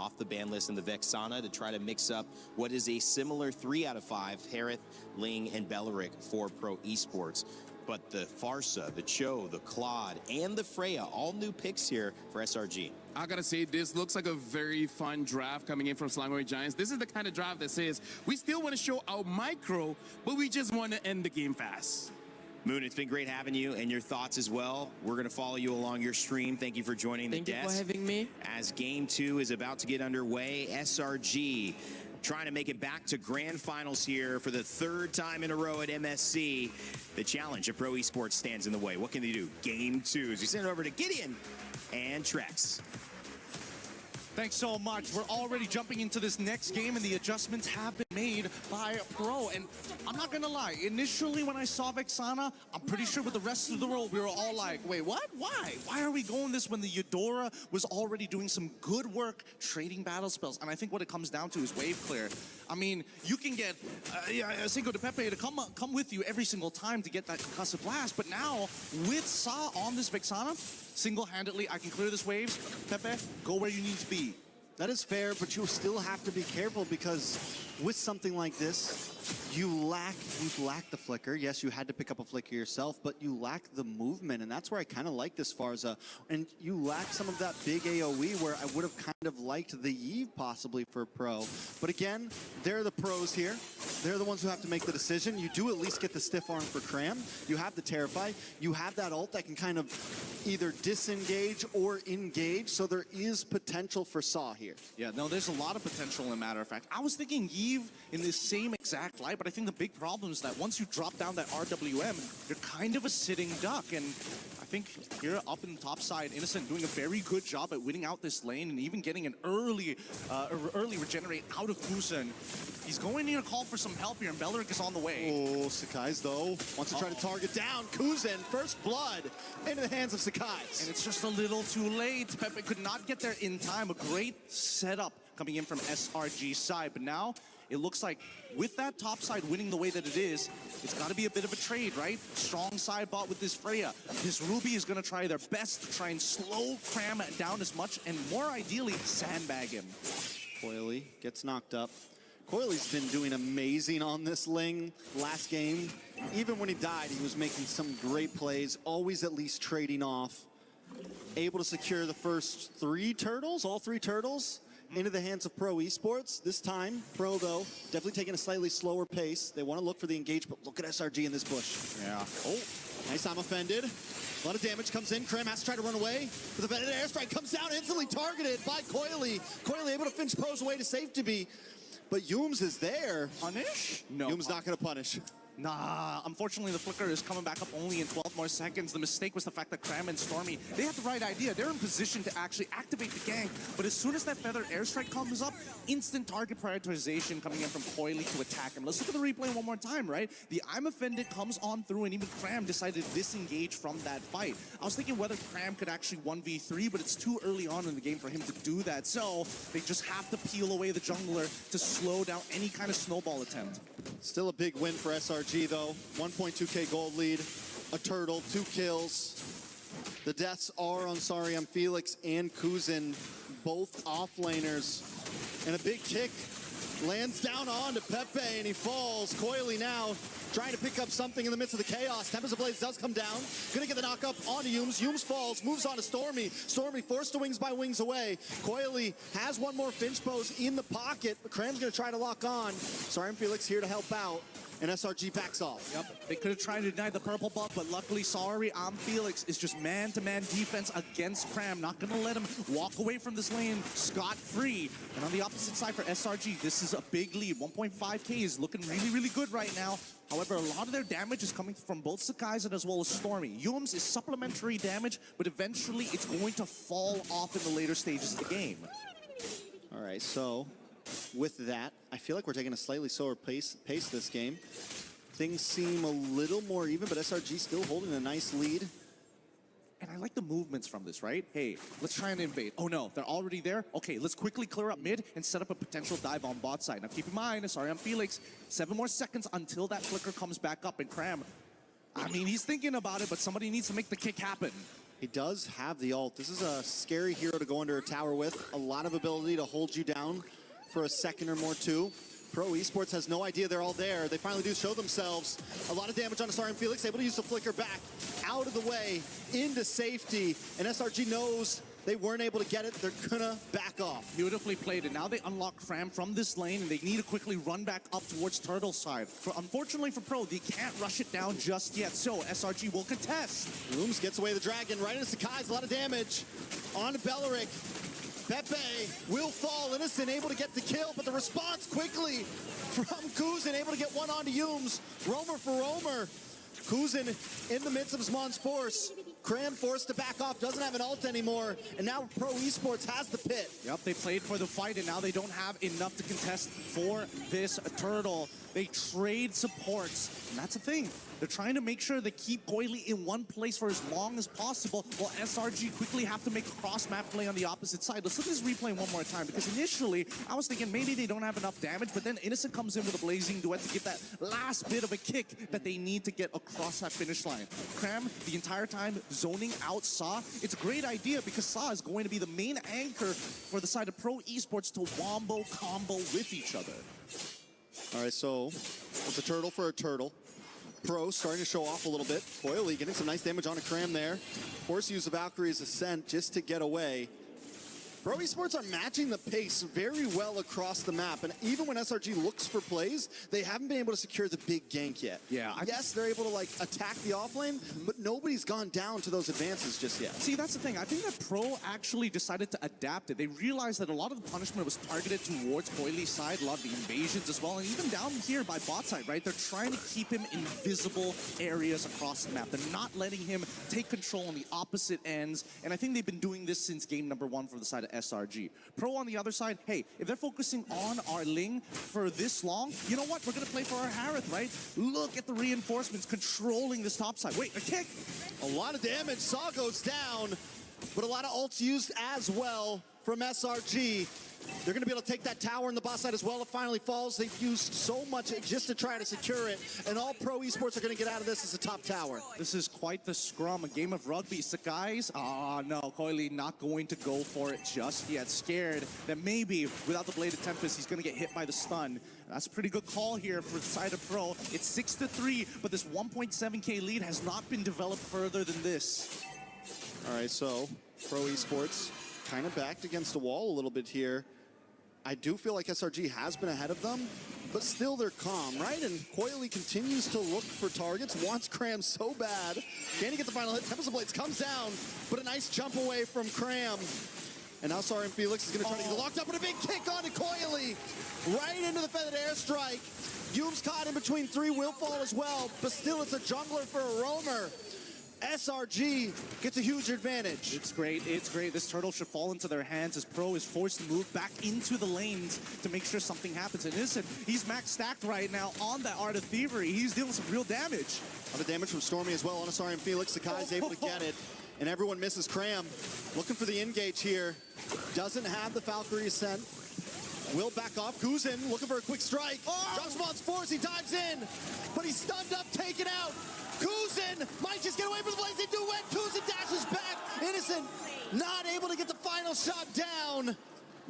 off the ban list in the Vexana to try to mix up what is a similar 3 out of 5, Harith, Ling, and Belleric for Pro Esports. But the Farsa, the Cho, the Claude, and the Freya, all new picks here for SRG. I gotta say, this looks like a very fun draft coming in from Slangoy Giants. This is the kind of draft that says, we still want to show our micro, but we just want to end the game fast. Moon, it's been great having you and your thoughts as well. We're going to follow you along your stream. Thank you for joining the desk. Thank you for having me. As Game 2 is about to get underway, SRG trying to make it back to grand finals here for the 3rd time in a row at MSC. The challenge of Pro Esports stands in the way. What can they do? Game 2. As we send it over to Gideon and Trex. Thanks so much. We're already jumping into this next game, and the adjustments have been made by Pro. And I'm not gonna lie, initially when I saw Vexana, I'm pretty sure with the rest of the world, we were all like, wait, what? Why? Why are we going this when the Eudora was already doing some good work trading battle spells? And I think what it comes down to is wave clear. I mean, you can get Cinco de Pepe to come with you every single time to get that concussive blast, but now with Sa on this Vexana, single-handedly, I can clear this wave. Pepe, go where you need to be. That is fair, but you still have to be careful because with something like this, you lack the flicker. Yes, you had to pick up a flicker yourself, but you lack the movement, and that's where I kind of like this Farsa. And you lack some of that big AoE where I would have kind of liked the Eve possibly for Pro. But again, they're the pros here. They're the ones who have to make the decision. You do at least get the stiff arm for Cram. You have the Terrify. You have that ult that can kind of either disengage or engage, so there is potential for Saw here. Yeah, no, there's a lot of potential, in a matter of fact. I was thinking Eve in this same exact light, but I think the big problem is that once you drop down that RWM, you're kind of a sitting duck, and I think here up in the top side, Innocent doing a very good job at winning out this lane and even getting an early regenerate out of Kusen. He's going to call for some help here, and Belleric is on the way. Oh, Sakai's though wants to try to target down Kuzen. First blood into the hands of Sakai's. And it's just a little too late. Pepe could not get there in time. A great setup coming in from SRG's side, but now it looks like with that top side winning the way that it is, it's got to be a bit of a trade, right? Strong side bot with this Freya. This Ruby is going to try their best to try and slow Cram down as much and more ideally sandbag him. Coily gets knocked up. Coily's been doing amazing on this Ling last game. Even when he died, he was making some great plays, always at least trading off. Able to secure the first 3 turtles, all 3 turtles, into the hands of Pro Esports. This time, Pro, though, definitely taking a slightly slower pace. They want to look for the engage, but look at SRG in this bush. Yeah. Oh, nice, I'm offended. A lot of damage comes in. Cram has to try to run away. But the Venom airstrike comes down, instantly targeted by Coily. Coily able to finish Pro's away to safety. But Yooms is there. Punish? No. Yooms not going to punish. Nah, unfortunately the flicker is coming back up only in 12 more seconds. The mistake was the fact that Cram and Stormy, they had the right idea. They're in position to actually activate the gank, but as soon as that feather airstrike comes up, instant target prioritization coming in from Coily to attack him. Let's look at the replay one more time, right? The I'm Offended comes on through, and even Cram decided to disengage from that fight. I was thinking whether Cram could actually 1v3, but it's too early on in the game for him to do that, so they just have to peel away the jungler to slow down any kind of snowball attempt. Still a big win for SRG, though. 1.2k gold lead, a turtle, 2 kills. The deaths are on Sariam Felix and Kuzen, both offlaners. And a big kick lands down onto Pepe, and he falls. Coily now trying to pick up something in the midst of the chaos. Tempest of Blaze does come down. Gonna get the knock up onto Yooms. Yooms falls, moves on to Stormy. Stormy forced to wings by wings away. Coily has one more Finch pose in the pocket, but Cram's gonna try to lock on. Sariam Felix here to help out. And SRG backs off. Yep, they could have tried to deny the purple buff, but luckily, Felix is just man-to-man defense against Cram. Not gonna let him walk away from this lane scot-free. And on the opposite side for SRG, this is a big lead. 1.5k is looking really, really good right now. However, a lot of their damage is coming from both Sakai's as well as Stormy. Yooms is supplementary damage, but eventually it's going to fall off in the later stages of the game. All right, so with that, I feel like we're taking a slightly slower pace this game. Things seem a little more even, but SRG still holding a nice lead. And I like the movements from this, right? Hey, let's try and invade. Oh no, they're already there? Okay, let's quickly clear up mid and set up a potential dive on bot side. Now keep in mind, sorry, I'm Felix. 7 more seconds until that flicker comes back up, and Cram, I mean, he's thinking about it, but somebody needs to make the kick happen. He does have the ult. This is a scary hero to go under a tower with. A lot of ability to hold you down for a second or more too. Pro Esports has no idea they're all there. They finally do show themselves. A lot of damage on Asari and Felix, able to use the flicker back out of the way into safety. And SRG knows they weren't able to get it. They're gonna back off. Beautifully played, and now they unlock Cram from this lane, and they need to quickly run back up towards Turtle side. Unfortunately for Pro, they can't rush it down just yet, so SRG will contest. Looms gets away the dragon, right into Sakai's, a lot of damage. On to Belleric. Pepe will fall, Innocent able to get the kill, but the response quickly from Kuzin, able to get one onto Yums. Roamer for Roamer. Kuzin in the midst of Zmon's force. Cram forced to back off, doesn't have an ult anymore, and now Pro Esports has the pit. Yep, they played for the fight, and now they don't have enough to contest for this Turtle. They trade supports, and that's the thing. They're trying to make sure they keep Coily in one place for as long as possible, while SRG quickly have to make a cross-map play on the opposite side. Let's look at this replay one more time, because initially, I was thinking maybe they don't have enough damage, but then Innocent comes in with a Blazing Duet to get that last bit of a kick that they need to get across that finish line. Cram, the entire time, zoning out Sa. It's a great idea, because Sa is going to be the main anchor for the side of Pro Esports to wombo combo with each other. All right, so it's a turtle for a turtle. Pro starting to show off a little bit. Coily getting some nice damage on a Cram there. Force use the Valkyrie's Ascent just to get away. Pro Esports are matching the pace very well across the map, and even when SRG looks for plays, they haven't been able to secure the big gank yet. Yeah, yes, they're able to like attack the offlane, but nobody's gone down to those advances just yet. See, that's the thing. I think that Pro actually decided to adapt it. They realized that a lot of the punishment was targeted towards Coily's side, a lot of the invasions as well, and even down here by bot side, right? They're trying to keep him in visible areas across the map. They're not letting him take control on the opposite ends, and I think they've been doing this since game number 1 for the side of SRG. Pro on the other side, hey, if they're focusing on our Ling for this long, you know what? We're going to play for our Harith, right? Look at the reinforcements controlling this top side. Wait, a kick! A lot of damage. Saw goes down, but a lot of ults used as well from SRG. They're going to be able to take that tower in the bot side as well. It finally falls. They've used so much just to try to secure it, and all Pro Esports are going to get out of this is a top tower. This is quite the scrum, a game of rugby. Sakai's, no, Coily not going to go for it just yet. Scared that maybe without the Blade of Tempest, he's going to get hit by the stun. That's a pretty good call here for the side of Pro. It's 6-3, but this 1.7K lead has not been developed further than this. All right, so Pro Esports kind of backed against a wall a little bit here. I do feel like SRG has been ahead of them, but still they're calm, right? And Coily continues to look for targets, wants Cram so bad. Can he get the final hit? Tempest of Blades comes down, but a nice jump away from Cram. And now Sari and Felix is going to try to get locked up with a big kick onto Coily. Right into the feathered airstrike. Yum's caught in between 3, will fall as well, but still it's a jungler for a roamer. SRG gets a huge advantage. It's great, it's great. This turtle should fall into their hands as Pro is forced to move back into the lanes to make sure something happens. And Innocent, he's max stacked right now on that Art of Thievery. He's dealing some real damage. A lot of damage from Stormy as well on Asari and Felix. Sakai's able to get it, and everyone misses Cram. Looking for the engage here. Doesn't have the Valkyrie Ascent. Will back off. Kuzin looking for a quick strike. Drops Mon's force, he dives in, but he's stunned up, taken out. Kuzin might just get away from the Blazing Duet. Kuzin dashes back. Innocent not able to get the final shot down,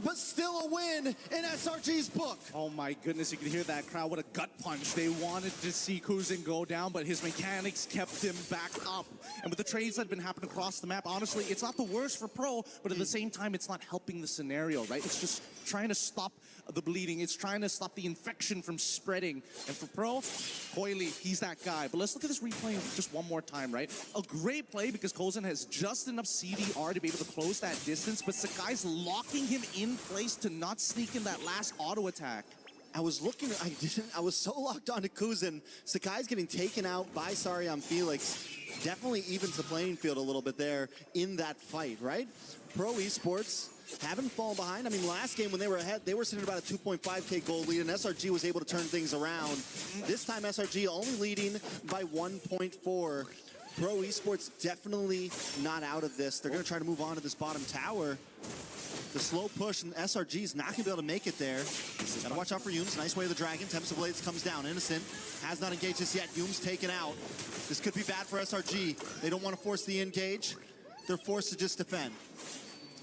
but still a win in SRG's book. Oh my goodness, you can hear that crowd. What a gut punch. They wanted to see Kuzin go down, but his mechanics kept him back up. And with the trades that have been happening across the map, honestly, it's not the worst for Pro, but at the same time, it's not helping the scenario, right? It's just trying to stop the bleeding. It's trying to stop the infection from spreading. And for Pro, Coily, he's that guy. But let's look at this replay just one more time, right? A great play because Kuzin has just enough CDR to be able to close that distance, but Sakai's locking him in place to not sneak in that last auto attack. I was looking, I was so locked onto Kuzin. Sakai's getting taken out by Sariam Felix. Definitely evens the playing field a little bit there in that fight, right? Pro Esports haven't fallen behind. I mean, last game when they were ahead, they were sitting at about a 2.5K gold lead, and SRG was able to turn things around. This time, SRG only leading by 1.4. Pro Esports definitely not out of this. They're going to try to move on to this bottom tower. The slow push, and SRG's not going to be able to make it there. Got to watch out for Yums. Nice way of the dragon. Tempest of Blades comes down. Innocent has not engaged this yet. Yums taken out. This could be bad for SRG. They don't want to force the engage. they're forced to just defend.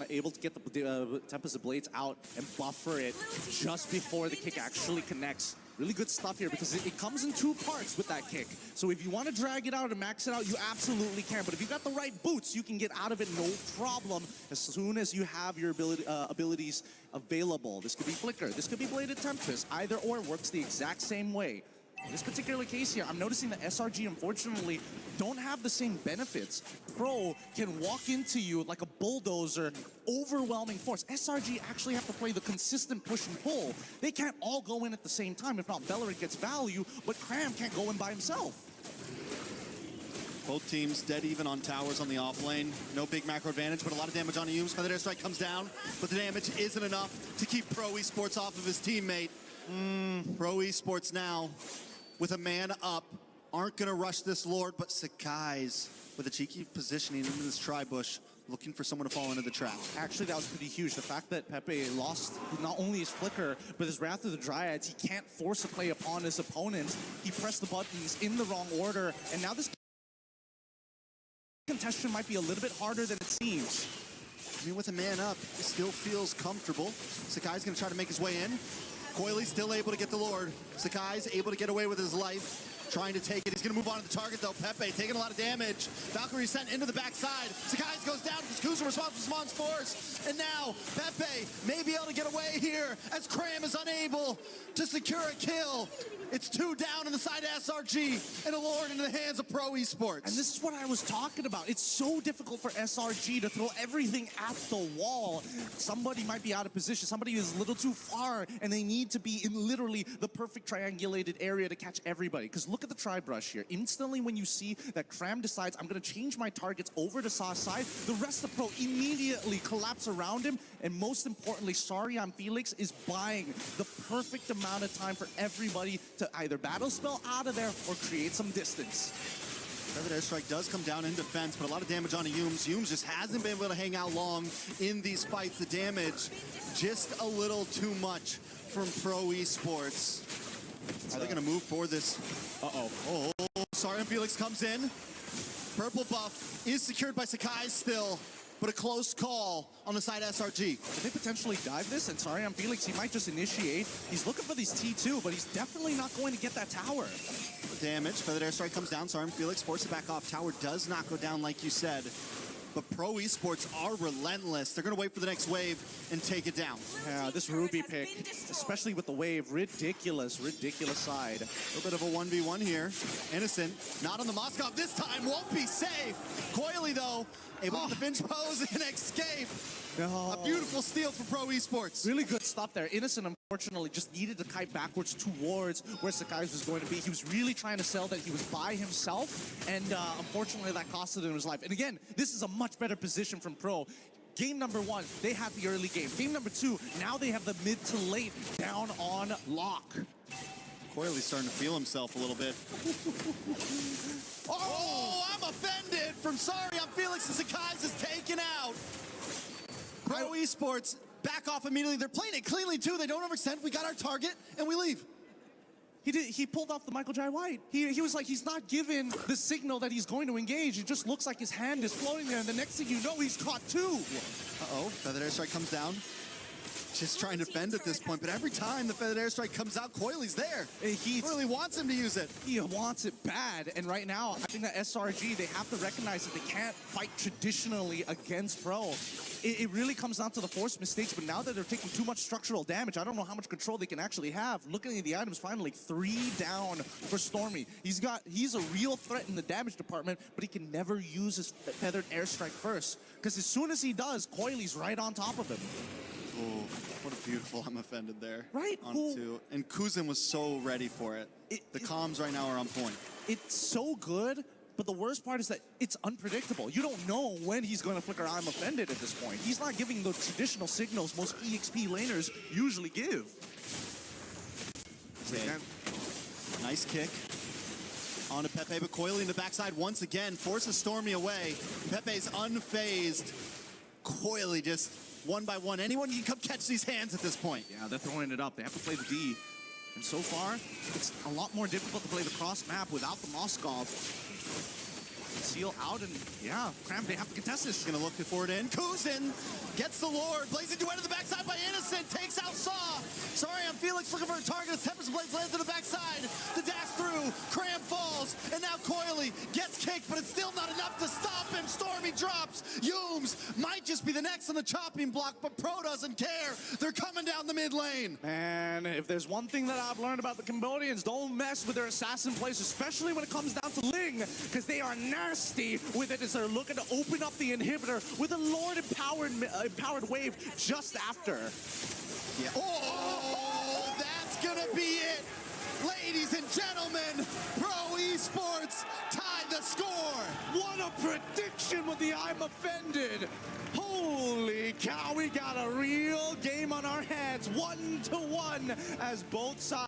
Able to get the Tempest of Blades out and buffer it just before the kick actually connects. Really good stuff here because it comes in two parts with that kick. So if you want to drag it out and max it out, you absolutely can. But if you got the right boots, you can get out of it no problem as soon as you have your abilities available. This could be Flicker, this could be Bladed Tempest. Either or works the exact same way. In this particular case here, I'm noticing that SRG, unfortunately, don't have the same benefits. Pro can walk into you like a bulldozer, overwhelming force. SRG actually have to play the consistent push and pull. They can't all go in at the same time. If not, Bellerin gets value, but Cram can't go in by himself. Both teams dead even on towers on the off lane. No big macro advantage, but a lot of damage on Ayum's. Feather Airstrike comes down, but the damage isn't enough to keep Pro Esports off of his teammate. Pro Esports now, with a man up, aren't going to rush this Lord, but Sakai's with a cheeky positioning into this tri-bush, looking for someone to fall into the trap. Actually, that was pretty huge. The fact that Pepe lost not only his Flicker, but his Wrath of the Dryads, he can't force a play upon his opponents. He pressed the buttons in the wrong order, and now this contestation might be a little bit harder than it seems. I mean, with a man up, he still feels comfortable. Sakai's going to try to make his way in. Coily's still able to get the Lord. Sakai's able to get away with his life, trying to take it. He's going to move on to the target, though. Pepe taking a lot of damage. Valkyrie sent into the backside. Sakai's goes down because Kuza responds with Swan's Force. And now Pepe may be able to get away here as Cram is unable to secure a kill. It's 2 down on the side of SRG and a Lord into the hands of Pro Esports. And this is what I was talking about. It's so difficult for SRG to throw everything at the wall. Somebody might be out of position. Somebody is a little too far, and they need to be in literally the perfect triangulated area to catch everybody. Because look at the tri-brush here. Instantly when you see that Cram decides, I'm going to change my targets over to Saw's side, the rest of Pro immediately collapse around him. And most importantly, Sorry I'm Felix is buying the perfect amount of time for everybody to either battle spell out of there or create some distance. Feather Airstrike does come down in defense, but a lot of damage on Ayum's. Ayum's just hasn't been able to hang out long in these fights. The damage just a little too much from Pro Esports. Are they going to move for this? Oh, Sorry, Felix comes in. Purple buff is secured by Sakai still, but a close call on the side of SRG. If they potentially dive this, and Sorry I'm Felix, he might just initiate. He's looking for these T2, but he's definitely not going to get that tower. Damage. Feather Airstrike comes down. Sorry, Felix forced it back off. Tower does not go down like you said. But Pro Esports are relentless. They're going to wait for the next wave and take it down. Yeah, this Ruby pick, especially with the wave, ridiculous side. A little bit of a 1v1 here. Innocent, not on the Moskov this time, won't be safe. Coily, though, able to finch pose and escape. No. A beautiful steal for Pro Esports. Really good stuff there. Innocent, unfortunately, just needed to kite backwards towards where Sakai was going to be. He was really trying to sell that he was by himself, and unfortunately that costed him his life. And again, this is a much better position from Pro. Game number 1, they had the early game. Game number 2, now they have the mid to late down on lock. Coily's starting to feel himself a little bit. Oh, I'm offended from Sorry I'm Felix, and Sakai's is taken out. Pro Esports back off immediately. They're playing it cleanly too. They don't overextend. We got our target and we leave. He pulled off the Michael Jai White. He was like, he's not given the signal that he's going to engage. It just looks like his hand is floating there, and the next thing you know, he's caught 2. Uh-oh, Feather Airstrike comes down. Just trying to defend at this point, but every time the Feather Airstrike comes out, Coily's there. He really wants him to use it. He wants it bad, and right now, I think that SRG, they have to recognize that they can't fight traditionally against Pro. It really comes down to the force mistakes, but now that they're taking too much structural damage, I don't know how much control they can actually have. Looking at the items, finally 3 down for Stormy. He's a real threat in the damage department, but he can never use his Feathered Airstrike first, because as soon as he does, Coily's right on top of him. Oh, what a beautiful I'm offended there. Right. And Kuzin was so ready for it. The comms right now are on point. It's so good, but the worst part is that it's unpredictable. You don't know when he's going to flicker I'm offended at this point. He's not giving the traditional signals most EXP laners usually give. Okay. Nice kick. On to Pepe, but Coily in the backside once again forces Stormy away. Pepe's unfazed. Coily just one by one. Anyone can come catch these hands at this point. Yeah, they're throwing it up. They have to play the D. And so far, it's a lot more difficult to play the cross map without the Moskov. Seal out, and yeah, Cram, they have to contest this. Gonna look for it in. Kuzin gets the Lord. Blazing duet to the backside by Innocent. Takes out Saw. Sorry, I'm Felix looking for a target. As Tempest Blaze lands to the backside. The dash through. Cram falls. And now Coily gets kicked, but it's still not enough to stop him. Stormy drops. Yooms might just be the next on the chopping block, but Pro doesn't care. They're coming down the mid lane. And if there's one thing that I've learned about the Cambodians, don't mess with their assassin plays, especially when it comes down to Ling, because they are nasty with it as they're looking to open up the inhibitor with a Lord empowered wave just after. Yeah. Oh, that's gonna be it. Ladies and gentlemen, Pro Esports tied the score. What a prediction with the I'm offended. Holy cow, we got a real game on our hands, 1-1 as both sides